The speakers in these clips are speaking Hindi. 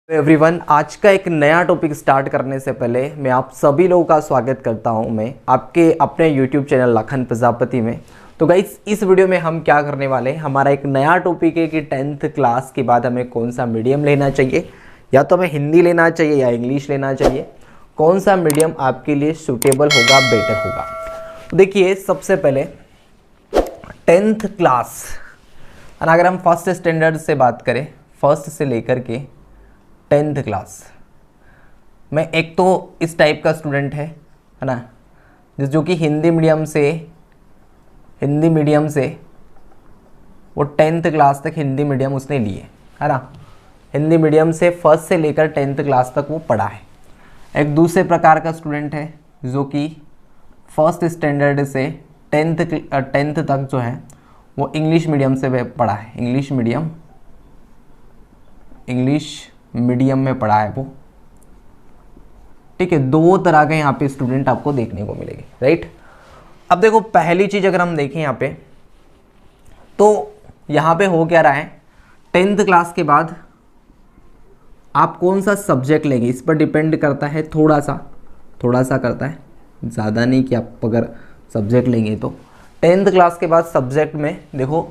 एवरीवन, आज का एक नया टॉपिक स्टार्ट करने से पहले मैं आप सभी लोगों का स्वागत करता हूं मैं आपके अपने यूट्यूब चैनल लखन प्रजापति में। तो गाइस, इस वीडियो में हम क्या करने वाले हैं, हमारा एक नया टॉपिक है कि 10th क्लास के बाद हमें कौन सा मीडियम लेना चाहिए, या तो हमें हिंदी लेना चाहिए या इंग्लिश लेना चाहिए, कौन सा मीडियम आपके लिए सूटेबल होगा, बेटर होगा। तो देखिए, सबसे पहले 10th क्लास, और अगर हम फर्स्ट स्टैंडर्ड से बात करें, फर्स्ट से लेकर के 10th क्लास में, एक तो इस टाइप का स्टूडेंट है ना, जो कि हिंदी मीडियम से वो 10th क्लास तक हिंदी मीडियम उसने लिए है ना। हिंदी मीडियम से फर्स्ट से लेकर 10th क्लास तक वो पढ़ा है। एक दूसरे प्रकार का स्टूडेंट है जो कि फर्स्ट स्टैंडर्ड से 10th तक जो है वो इंग्लिश मीडियम से पढ़ा है। इंग्लिश मीडियम में पढ़ा है वो, ठीक है। दो तरह के यहाँ पे स्टूडेंट आपको देखने को मिलेंगे, राइट। अब देखो, पहली चीज अगर हम देखें यहाँ पे, तो यहाँ पे हो क्या रहा है, 10th क्लास के बाद आप कौन सा सब्जेक्ट लेंगे इस पर डिपेंड करता है। थोड़ा सा करता है, ज़्यादा नहीं कि आप अगर सब्जेक्ट लेंगे तो 10th क्लास के बाद सब्जेक्ट में देखो,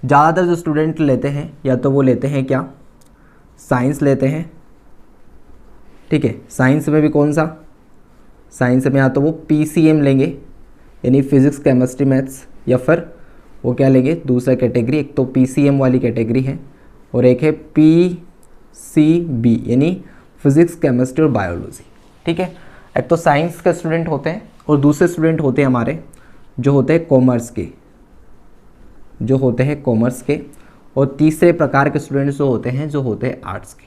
ज़्यादातर जो स्टूडेंट लेते हैं या तो वो लेते हैं क्या, साइंस लेते हैं, ठीक है। साइंस में भी कौन सा, साइंस में या तो वो PCM लेंगे यानी फिजिक्स केमिस्ट्री मैथ्स, या फिर वो क्या लेंगे, दूसरा कैटेगरी। एक तो PCM वाली कैटेगरी है और एक है PCB यानी फिजिक्स केमिस्ट्री और बायोलॉजी, ठीक है। एक तो साइंस के स्टूडेंट होते हैं और दूसरे स्टूडेंट होते हैं हमारे जो होते हैं कॉमर्स के, और तीसरे प्रकार के स्टूडेंट्स जो होते हैं आर्ट्स के,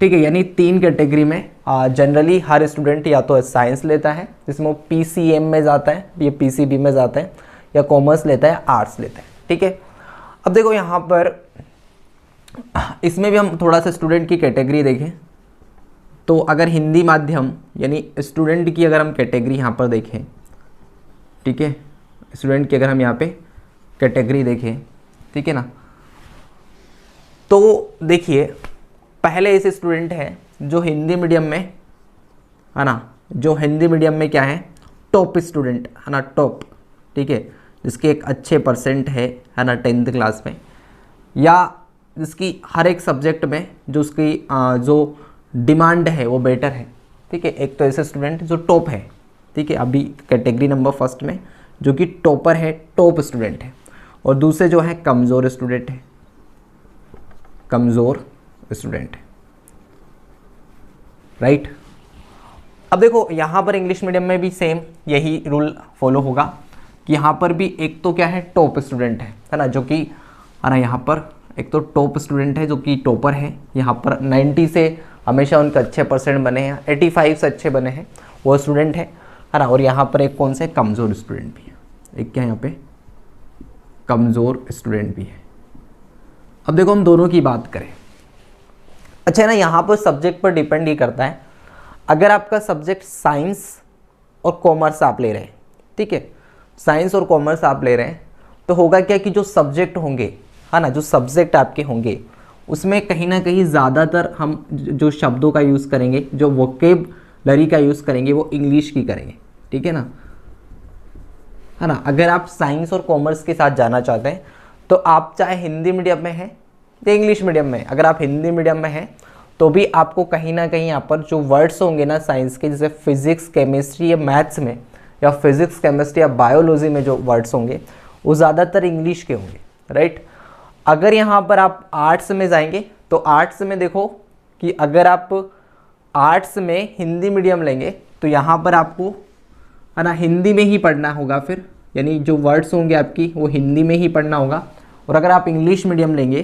ठीक है। यानी 3 कैटेगरी में जनरली हर स्टूडेंट या तो साइंस लेता है जिसमें वो PCM में जाता है, ये PCB में जाता है, या कॉमर्स लेता है, आर्ट्स लेता है, ठीक है। अब देखो यहाँ पर इसमें भी हम थोड़ा सा स्टूडेंट की कैटेगरी देखें तो अगर हिंदी माध्यम यानी स्टूडेंट की अगर हम कैटेगरी यहाँ पर देखें, ठीक है, स्टूडेंट की अगर हम यहाँ पे कैटेगरी देखें, ठीक है ना, तो देखिए पहले ऐसे स्टूडेंट हैं जो हिंदी मीडियम में है ना, जो हिंदी मीडियम में क्या है, टॉप स्टूडेंट है ना, टॉप, ठीक है, जिसके एक अच्छे परसेंट है ना 10th क्लास में, या जिसकी हर एक सब्जेक्ट में जो उसकी जो डिमांड है वो बेटर है, ठीक है। एक तो ऐसे स्टूडेंट जो टॉप है, ठीक है, अभी कैटेगरी नंबर फर्स्ट में जो कि टॉपर है, टॉप स्टूडेंट है, और दूसरे जो है कमज़ोर स्टूडेंट है, राइट। अब देखो यहाँ पर इंग्लिश मीडियम में भी सेम यही रूल फॉलो होगा कि यहाँ पर भी एक तो क्या है, टॉप स्टूडेंट है ना, जो कि है ना, यहाँ पर एक तो टॉप स्टूडेंट है जो कि टॉपर है, यहाँ पर 90 से हमेशा उनके अच्छे परसेंट बने हैं, 85 से अच्छे बने हैं, वो स्टूडेंट है ना। और यहाँ पर एक कौन से कमज़ोर स्टूडेंट भी है, एक क्या यहाँ पे कमज़ोर स्टूडेंट भी है। अब देखो हम दोनों की बात करें, अच्छा ना, यहाँ पर सब्जेक्ट पर डिपेंड ही करता है। अगर आपका सब्जेक्ट साइंस और कॉमर्स आप ले रहे हैं, ठीक है, साइंस और कॉमर्स आप ले रहे हैं, तो होगा क्या कि जो सब्जेक्ट होंगे है ना, जो सब्जेक्ट आपके होंगे उसमें कहीं ना कहीं ज़्यादातर हम जो शब्दों का यूज़ करेंगे, जो वोकेबलरी का यूज़ करेंगे, वो इंग्लिश की करेंगे, ठीक है ना, है ना। अगर आप साइंस और कॉमर्स के साथ जाना चाहते हैं तो आप चाहे हिंदी मीडियम में हैं या इंग्लिश मीडियम में, अगर आप हिंदी मीडियम में हैं तो भी आपको कहीं ना कहीं यहाँ पर जो वर्ड्स होंगे ना साइंस के, जैसे फिजिक्स केमिस्ट्री या मैथ्स में, या फिजिक्स केमिस्ट्री या बायोलॉजी में जो वर्ड्स होंगे वो ज़्यादातर इंग्लिश के होंगे, राइट। अगर यहाँ पर आप आर्ट्स में जाएंगे तो आर्ट्स में देखो कि अगर आप आर्ट्स में हिंदी मीडियम लेंगे तो यहाँ पर आपको है ना हिंदी में ही पढ़ना होगा, फिर यानी जो वर्ड्स होंगे आपकी वो हिंदी में ही पढ़ना होगा। और अगर आप इंग्लिश मीडियम लेंगे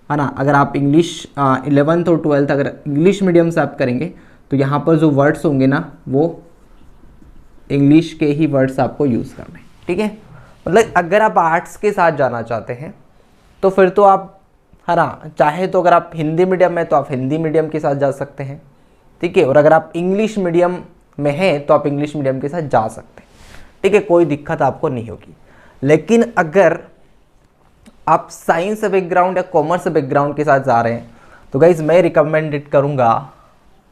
है ना, अगर आप इंग्लिश 11th और 12th अगर इंग्लिश मीडियम से आप करेंगे तो यहाँ पर जो वर्ड्स होंगे ना वो इंग्लिश के ही वर्ड्स आपको यूज़ करने, ठीक है। मतलब अगर आप आर्ट्स के साथ जाना चाहते हैं तो फिर तो आप है ना, चाहे तो अगर आप हिंदी मीडियम में तो आप हिंदी मीडियम के साथ जा सकते हैं, ठीक है। और अगर आप इंग्लिश मीडियम में हैं तो आप इंग्लिश मीडियम के साथ जा सकते हैं, ठीक है, कोई दिक्कत आपको नहीं होगी। लेकिन अगर आप साइंस बैकग्राउंड या कॉमर्स बैकग्राउंड के साथ जा रहे हैं तो गाइज मैं रिकमेंडेड करूँगा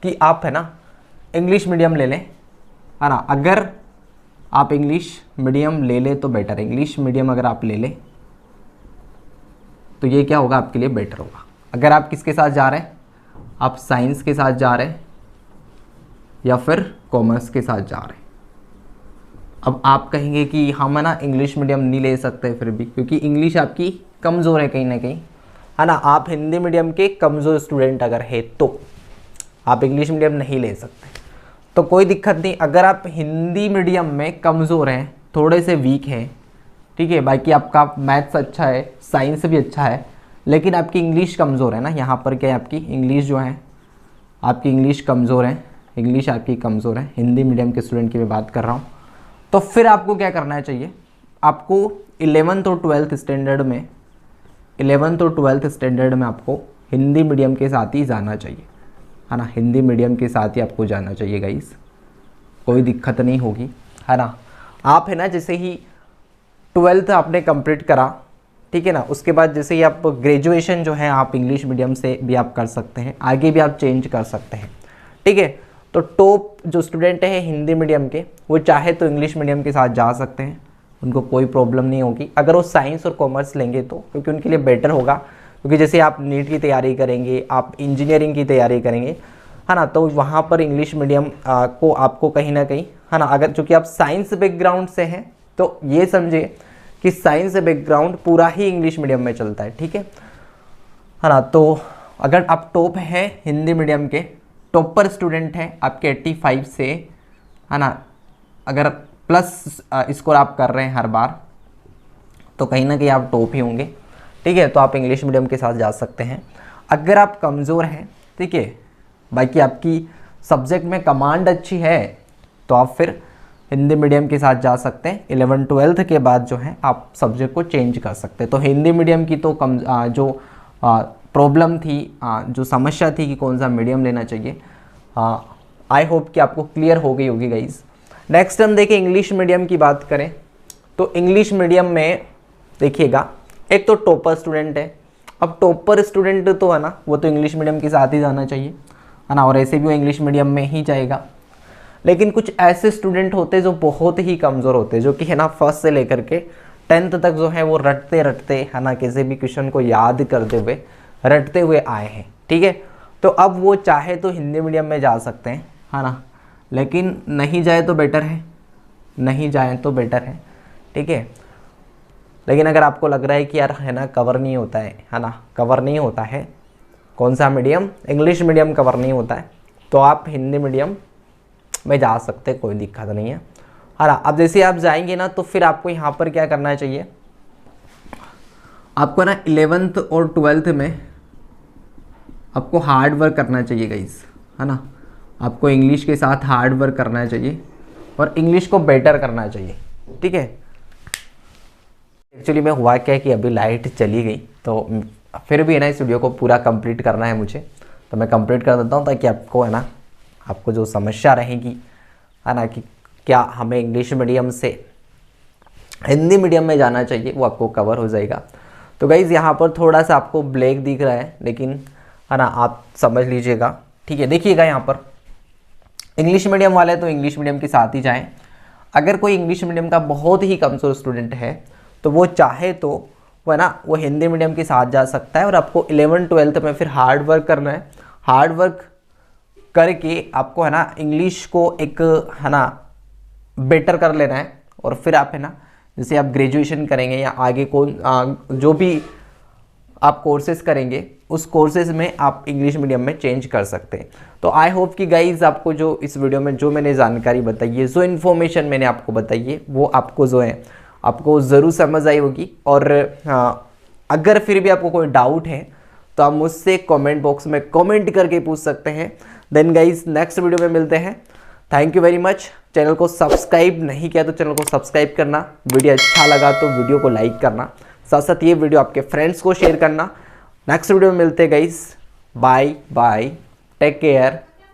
कि आप है ना इंग्लिश मीडियम ले लें, है ना। अगर आप इंग्लिश मीडियम ले लें तो बेटर है। इंग्लिश मीडियम अगर आप ले लें तो ये क्या होगा, आपके लिए बेटर होगा। अगर आप किसके साथ जा रहे हैं, आप साइंस के साथ जा रहे हैं या फिर कॉमर्स के साथ जा रहे हैं। अब आप कहेंगे कि हम है ना इंग्लिश मीडियम नहीं ले सकते फिर भी, क्योंकि इंग्लिश आपकी कमज़ोर है कहीं ना कहीं, है ना। आप हिंदी मीडियम के कमज़ोर स्टूडेंट अगर है तो आप इंग्लिश मीडियम नहीं ले सकते, तो कोई दिक्कत नहीं। अगर आप हिंदी मीडियम में कमज़ोर हैं, थोड़े से वीक हैं, ठीक है, बाकी आपका मैथ्स अच्छा है, साइंस भी अच्छा है, लेकिन आपकी इंग्लिश कमज़ोर है ना। यहाँ पर क्या है, आपकी इंग्लिश जो है, आपकी इंग्लिश कमज़ोर है, इंग्लिश आपकी कमज़ोर है, हिंदी मीडियम के स्टूडेंट की मैं बात कर रहा हूँ। तो फिर आपको क्या करना चाहिए, आपको 11th और 12th स्टैंडर्ड में, 11th और 12th स्टैंडर्ड में आपको हिंदी मीडियम के साथ ही जाना चाहिए, है ना। हिंदी मीडियम के साथ ही आपको जाना चाहिए गाइस, कोई दिक्कत नहीं होगी, है ना। आप है ना जैसे ही 12th आपने कंप्लीट करा, ठीक है ना, उसके बाद जैसे ही आप ग्रेजुएशन जो है आप इंग्लिश मीडियम से भी आप कर सकते हैं, आगे भी आप चेंज कर सकते हैं, ठीक है। तो टॉप जो स्टूडेंट है हिंदी मीडियम के, वो चाहे तो इंग्लिश मीडियम के साथ जा सकते हैं, उनको कोई प्रॉब्लम नहीं होगी अगर वो साइंस और कॉमर्स लेंगे तो, क्योंकि उनके लिए बेटर होगा। क्योंकि जैसे आप नीट की तैयारी करेंगे, आप इंजीनियरिंग की तैयारी करेंगे, है ना, तो वहाँ पर इंग्लिश मीडियम को आपको कहीं ना कहीं, है ना, अगर चूँकि आप साइंस बैकग्राउंड से हैं तो ये समझे कि साइंस बैकग्राउंड पूरा ही इंग्लिश मीडियम में चलता है, ठीक है ना। तो अगर आप टॉप हैं हिंदी मीडियम के, टॉपर स्टूडेंट हैं आपके 85 से, है ना, अगर प्लस स्कोर आप कर रहे हैं हर बार, तो कहीं ना कहीं आप टॉप ही होंगे, ठीक है। तो आप इंग्लिश मीडियम के साथ जा सकते हैं। अगर आप कमज़ोर हैं, ठीक है, बाकी आपकी सब्जेक्ट में कमांड अच्छी है, तो आप फिर हिंदी मीडियम के साथ जा सकते हैं। 11th-12th के बाद जो है आप सब्जेक्ट को चेंज कर सकते हैं। तो हिंदी मीडियम की तो जो प्रॉब्लम थी, जो समस्या थी कि कौन सा मीडियम लेना चाहिए, आई होप कि आपको क्लियर हो गई होगी गाइज। नेक्स्ट हम देखें इंग्लिश मीडियम की बात करें तो इंग्लिश मीडियम में देखिएगा, एक तो टॉपर स्टूडेंट है। अब टॉपर स्टूडेंट तो है ना, वो तो इंग्लिश मीडियम के साथ ही जाना चाहिए, है ना, और ऐसे भी वो इंग्लिश मीडियम में ही जाएगा। लेकिन कुछ ऐसे स्टूडेंट होते हैं जो बहुत ही कमज़ोर होते हैं, जो कि है ना फर्स्ट से लेकर के 10th तक जो है वो रटते रटते, है ना, किसी भी क्वेश्चन को याद करते हुए रटते हुए आए हैं, ठीक है। तो अब वो चाहे तो हिंदी मीडियम में जा सकते हैं, है ना, लेकिन नहीं जाए तो बेटर है, नहीं जाए तो बेटर है, ठीक है। लेकिन अगर आपको लग रहा है कि यार है ना कवर नहीं होता है ना, कवर नहीं होता है, कौन सा मीडियम, इंग्लिश मीडियम कवर नहीं होता है, तो आप हिंदी मीडियम में जा सकते हैं, कोई दिक्कत नहीं है ना। अब जैसे आप जाएंगे ना तो फिर आपको यहाँ पर क्या करना चाहिए, आपको ना 11th और 12th में आपको हार्ड वर्क करना चाहिए गाइस, है ना। आपको इंग्लिश के साथ हार्ड वर्क करना चाहिए और इंग्लिश को बेटर करना चाहिए, ठीक है। एक्चुअली में हुआ क्या है कि अभी लाइट चली गई, तो फिर भी है ना इस वीडियो को पूरा कंप्लीट करना है मुझे, तो मैं कंप्लीट कर देता हूँ ताकि आपको है ना, आपको जो समस्या रहेगी, है ना, कि क्या हमें इंग्लिश मीडियम से हिंदी मीडियम में जाना चाहिए, वो आपको कवर हो जाएगा। तो गाइज़ यहाँ पर थोड़ा सा आपको ब्लैक दिख रहा है, लेकिन है ना आप समझ लीजिएगा, ठीक है। देखिएगा यहाँ पर इंग्लिश मीडियम वाले तो इंग्लिश मीडियम के साथ ही जाएं। अगर कोई इंग्लिश मीडियम का बहुत ही कमज़ोर स्टूडेंट है तो वो चाहे तो वो है ना वो हिंदी मीडियम के साथ जा सकता है, और आपको 11th-12th में फिर हार्ड वर्क करना है। हार्ड वर्क करके आपको है ना इंग्लिश को एक है ना बेटर कर लेना है, और फिर आप है ना जैसे आप ग्रेजुएशन करेंगे या आगे जो भी आप कोर्सेज करेंगे उस कोर्सेज में आप इंग्लिश मीडियम में चेंज कर सकते हैं। तो आई होप कि गाइज आपको जो इस वीडियो में जो मैंने जानकारी बताई है, जो इन्फॉर्मेशन मैंने आपको बताई है, वो आपको जो है आपको ज़रूर समझ आई होगी। और अगर फिर भी आपको कोई डाउट है तो आप मुझसे कमेंट बॉक्स में कमेंट करके पूछ सकते हैं। देन गाइज नेक्स्ट वीडियो में मिलते हैं। Thank you very much. Channel को सब्सक्राइब नहीं किया तो चैनल को सब्सक्राइब करना, वीडियो अच्छा लगा तो वीडियो को लाइक करना, साथ साथ ये वीडियो आपके फ्रेंड्स को शेयर करना। नेक्स्ट वीडियो में मिलते हैं guys. Bye bye, take care.